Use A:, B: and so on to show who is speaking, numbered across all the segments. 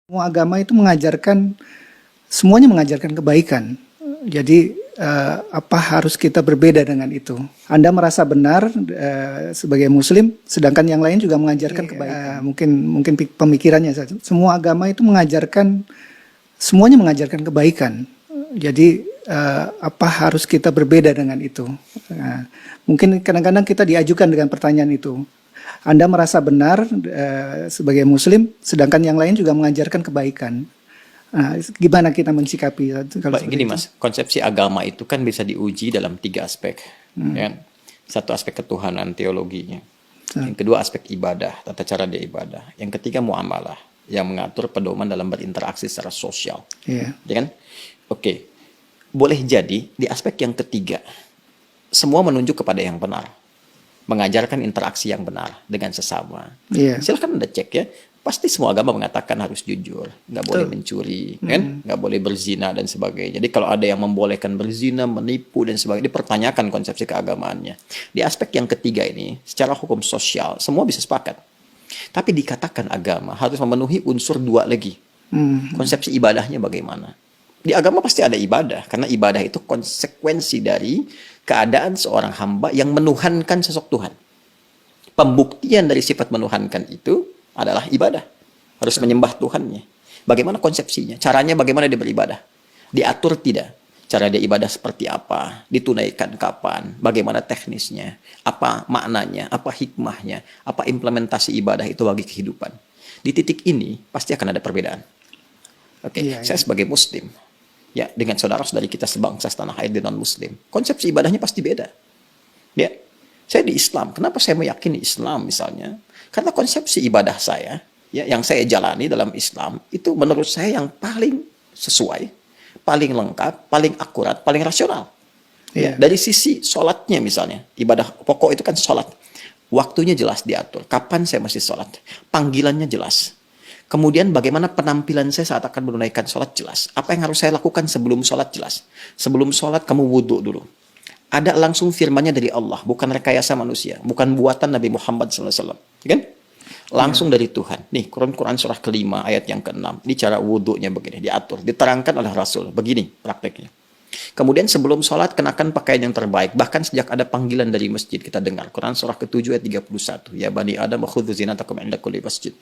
A: Semua agama itu semuanya mengajarkan kebaikan. Jadi apa harus kita berbeda dengan itu? Anda merasa benar sebagai Muslim, sedangkan yang lain juga mengajarkan kebaikan. Mungkin pemikirannya saja. Semua agama itu semuanya mengajarkan kebaikan. Jadi apa harus kita berbeda dengan itu? Mungkin kadang-kadang kita diajukan dengan pertanyaan itu. Anda merasa benar sebagai Muslim, sedangkan yang lain juga mengajarkan kebaikan. Gimana kita mensikapi?
B: Baik, gini Mas, konsepsi agama itu kan bisa diuji dalam 3 aspek. Ya. Satu aspek ketuhanan, teologinya. Yang kedua aspek ibadah, tata cara dia ibadah. Yang ketiga muamalah, yang mengatur pedoman dalam berinteraksi secara sosial.
A: Yeah.
B: Ya kan? Oke, boleh jadi di aspek yang ketiga, semua menunjuk kepada yang benar. Mengajarkan interaksi yang benar dengan sesama.
A: Yeah.
B: Silahkan Anda cek ya. Pasti semua agama mengatakan harus jujur, nggak boleh mencuri, kan? Nggak boleh berzina dan sebagainya. Jadi kalau ada yang membolehkan berzina, menipu dan sebagainya, dipertanyakan konsepsi keagamaannya. Di aspek yang ketiga ini, secara hukum sosial, semua bisa sepakat. Tapi dikatakan agama harus memenuhi unsur 2 lagi. Konsepsi ibadahnya bagaimana? Di agama pasti ada ibadah, karena ibadah itu konsekuensi dari keadaan seorang hamba yang menuhankan sosok Tuhan. Pembuktian dari sifat menuhankan itu adalah ibadah. Harus menyembah Tuhannya. Bagaimana konsepsinya? Caranya bagaimana dia beribadah? Diatur tidak? Cara dia ibadah seperti apa? Ditunaikan kapan? Bagaimana teknisnya? Apa maknanya? Apa hikmahnya? Apa implementasi ibadah itu bagi kehidupan? Di titik ini pasti akan ada perbedaan. Oke, saya sebagai Muslim, ya dengan saudara-saudari kita sebangsa setanah air dan non-Muslim, konsepsi ibadahnya pasti beda. Ya, saya di Islam. Kenapa saya meyakini Islam misalnya? Karena konsepsi ibadah saya, ya, yang saya jalani dalam Islam, itu menurut saya yang paling sesuai, paling lengkap, paling akurat, paling rasional. Ya, dari sisi sholatnya misalnya, ibadah pokok itu kan sholat. Waktunya jelas diatur, kapan saya mesti sholat. Panggilannya jelas. Kemudian bagaimana penampilan saya saat akan menunaikan sholat jelas. Apa yang harus saya lakukan sebelum sholat jelas. Sebelum sholat kamu wudhu dulu. Ada langsung firmannya dari Allah, bukan rekayasa manusia, bukan buatan Nabi Muhammad SAW, kan? Langsung dari Tuhan. Nih, Quran surah ke-5 ayat yang ke-6. Ini cara wudhunya begini, diatur, diterangkan oleh Rasul. Begini prakteknya. Kemudian sebelum sholat kenakan pakaian yang terbaik. Bahkan sejak ada panggilan dari masjid kita dengar. Quran surah ke-7 ayat 31. Ya bani Adam khudzu zinatakum 'inda kulli masjid.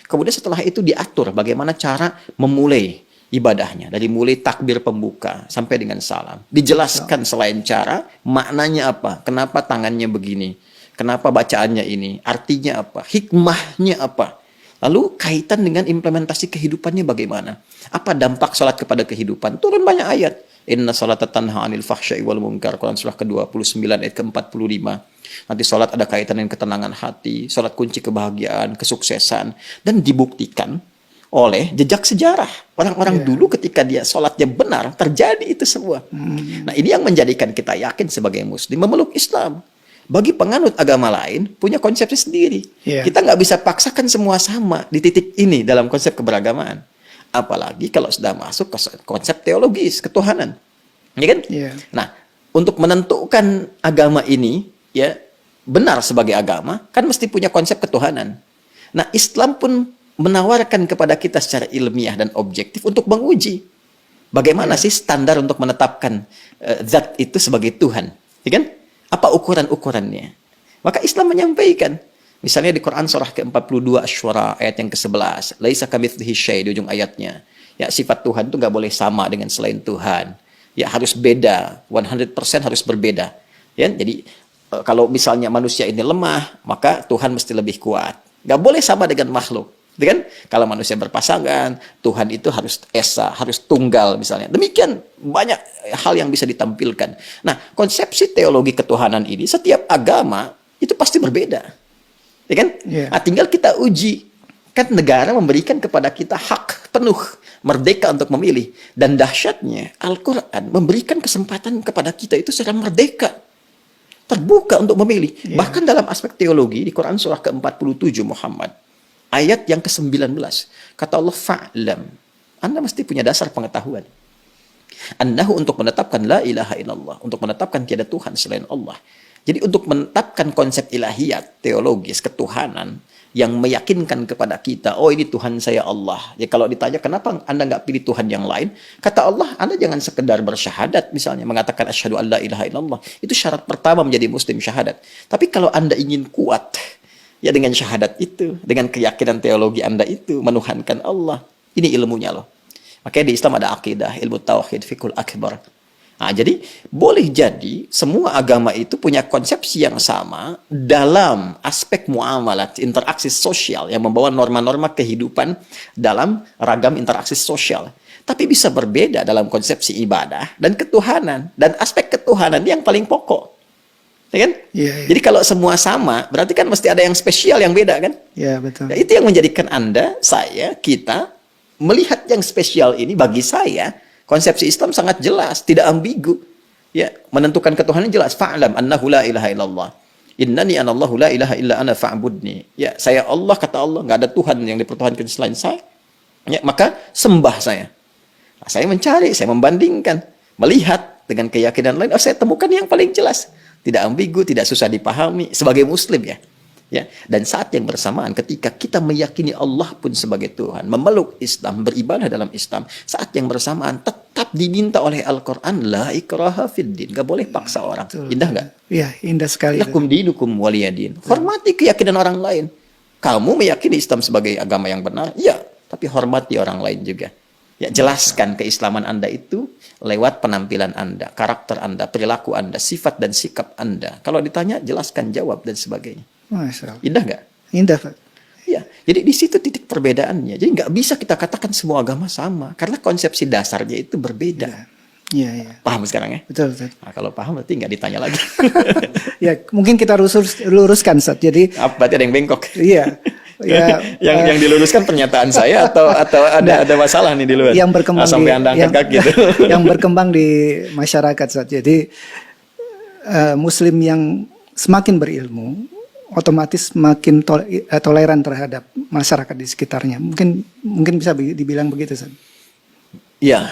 B: Kemudian setelah itu diatur bagaimana cara memulai ibadahnya, dari mulai takbir pembuka sampai dengan salam. Dijelaskan selain cara, maknanya apa, kenapa tangannya begini, kenapa bacaannya ini, artinya apa, hikmahnya apa. Lalu kaitan dengan implementasi kehidupannya bagaimana. Apa dampak sholat kepada kehidupan? Turun banyak ayat. Inna sholata tanha 'anil fahsya'i wal munkar. Quran surah ke-29 ayat ke-45. Nanti sholat ada kaitan dengan ketenangan hati, sholat kunci kebahagiaan, kesuksesan, dan dibuktikan oleh jejak sejarah. Orang-orang dulu ketika dia sholatnya benar, terjadi itu semua. Nah, ini yang menjadikan kita yakin sebagai Muslim memeluk Islam. Bagi penganut agama lain, punya konsepsi sendiri. Kita nggak bisa paksakan semua sama di titik ini dalam konsep keberagamaan. Apalagi kalau sudah masuk ke konsep teologis, ketuhanan. Ya kan? Nah, untuk menentukan agama ini, ya benar sebagai agama, kan mesti punya konsep ketuhanan. Nah, Islam pun menawarkan kepada kita secara ilmiah dan objektif untuk menguji bagaimana sih standar untuk menetapkan zat itu sebagai Tuhan, ya kan? Apa ukuran-ukurannya? Maka Islam menyampaikan, misalnya di Quran surah ke-42 Asy-Syura ayat yang ke-11, laisa kamitslihi syai' di ujung ayatnya. Ya, sifat Tuhan itu nggak boleh sama dengan selain Tuhan. Ya, harus beda, 100% harus berbeda. Ya, jadi kalau misalnya manusia ini lemah, maka Tuhan mesti lebih kuat. Nggak boleh sama dengan makhluk. Kan? Kalau manusia berpasangan, Tuhan itu harus esa, harus tunggal misalnya. Demikian banyak hal yang bisa ditampilkan. Nah, konsepsi teologi ketuhanan ini setiap agama itu pasti berbeda. Ya kan? Nah, tinggal kita uji. Kan negara memberikan kepada kita hak penuh, merdeka untuk memilih. Dan dahsyatnya, Al-Quran memberikan kesempatan kepada kita itu secara merdeka. Terbuka untuk memilih. Bahkan dalam aspek teologi, di Quran surah ke-47 Muhammad, ayat yang ke-19. Kata Allah, fa'lam. Anda mesti punya dasar pengetahuan. Annahu untuk menetapkan la ilaha illallah. Untuk menetapkan tiada Tuhan selain Allah. Jadi untuk menetapkan konsep ilahiyat, teologis, ketuhanan, yang meyakinkan kepada kita, oh ini Tuhan saya Allah. Ya kalau ditanya kenapa Anda nggak pilih Tuhan yang lain, kata Allah, Anda jangan sekedar bersyahadat misalnya, mengatakan asyhadu an la ilaha illallah. Itu syarat pertama menjadi muslim, syahadat. Tapi kalau Anda ingin kuat, ya dengan syahadat itu, dengan keyakinan teologi Anda itu, menuhankan Allah. Ini ilmunya loh. Makanya di Islam ada akidah, ilmu tauhid, fiqhul akbar. Nah, jadi boleh jadi semua agama itu punya konsepsi yang sama dalam aspek muamalat, interaksi sosial yang membawa norma-norma kehidupan dalam ragam interaksi sosial. Tapi bisa berbeda dalam konsepsi ibadah dan ketuhanan. Dan aspek ketuhanan yang paling pokok. Ya kan?
A: Iya.
B: Jadi kalau semua sama, berarti kan mesti ada yang spesial yang beda kan?
A: Ya, betul.
B: Nah, itu yang menjadikan Anda, saya, kita melihat yang spesial ini bagi saya. Konsepsi Islam sangat jelas, tidak ambigu. Ya, menentukan ketuhanan jelas. Fa'lam annahu la ilaha illallah. Innani anallahu la ilaha illa ana fa'budni. Ya, saya Allah, kata Allah, nggak ada Tuhan yang dipertuhankan selain saya. Ya, maka sembah saya. Nah, saya mencari, saya membandingkan, melihat dengan keyakinan lain. Oh, saya temukan yang paling jelas. Tidak ambigu, tidak susah dipahami sebagai muslim ya. Ya, dan saat yang bersamaan ketika kita meyakini Allah pun sebagai Tuhan, memeluk Islam, beribadah dalam Islam, saat yang bersamaan tetap diminta oleh Al-Quran, la ikraha fid din, gak boleh paksa orang.
A: Betul.
B: Indah gak?
A: Iya, indah sekali.
B: Lakum dinukum waliyadin. Hormati keyakinan orang lain. Kamu meyakini Islam sebagai agama yang benar, ya, tapi hormati orang lain juga. Ya, jelaskan keislaman Anda itu lewat penampilan Anda, karakter Anda, perilaku Anda, sifat dan sikap Anda. Kalau ditanya, jelaskan, jawab, dan sebagainya.
A: Masya Allah.
B: Indah nggak?
A: Indah, Pak.
B: Ya, jadi di situ titik perbedaannya. Jadi nggak bisa kita katakan semua agama sama, karena konsepsi dasarnya itu berbeda.
A: Iya, iya.
B: Paham sekarang ya?
A: Betul, betul.
B: Nah, kalau paham berarti nggak ditanya lagi.
A: Ya, mungkin kita luruskan, Ustaz. Jadi,
B: Berarti ada yang bengkok.
A: iya. Ya,
B: yang diluruskan pernyataan saya atau ada masalah nih di luar.
A: yang berkembang
B: sampai Anda angkat kaki gitu.
A: yang berkembang di masyarakat, Ustaz. Jadi, Muslim yang semakin berilmu, otomatis makin toleran terhadap masyarakat di sekitarnya. Mungkin bisa dibilang begitu, San.
B: Ya,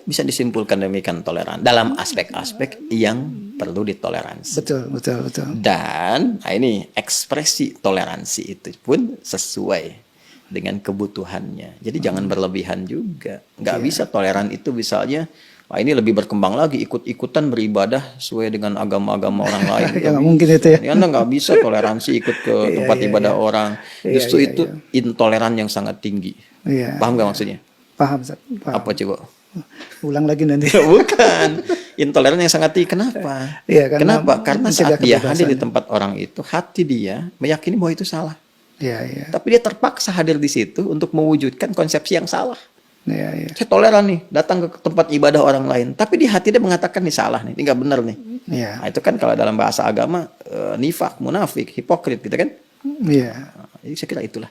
B: bisa disimpulkan demikian toleran dalam aspek-aspek yang perlu ditoleransi.
A: Betul, betul, betul.
B: Dan ini ekspresi toleransi itu pun sesuai dengan kebutuhannya. Jadi jangan berlebihan juga. Nggak bisa toleran itu misalnya, ini lebih berkembang lagi, ikut-ikutan beribadah sesuai dengan agama-agama orang lain.
A: Ya, mungkin itu ya.
B: Anda nggak bisa toleransi ikut ke tempat ibadah orang. Justru itu intoleran yang sangat tinggi.
A: Iya.
B: Paham nggak maksudnya?
A: Paham, Ustaz. Paham.
B: Apa coba?
A: Ulang lagi nanti.
B: Bukan. Intoleran yang sangat tinggi. Kenapa?
A: Iya,
B: Kenapa? Karena saat dia
A: kebebasan.
B: hadir di tempat orang itu, hati dia meyakini bahwa itu salah.
A: Iya, iya.
B: Tapi dia terpaksa hadir di situ untuk mewujudkan konsepsi yang salah.
A: Iya, iya.
B: Saya toleran nih, datang ke tempat ibadah orang lain. Tapi di hati dia mengatakan ini salah nih, ini nggak benar nih.
A: Iya.
B: Nah, itu kan kalau dalam bahasa agama, nifak, munafik, hipokrit gitu kan.
A: Iya.
B: Jadi saya kira itulah.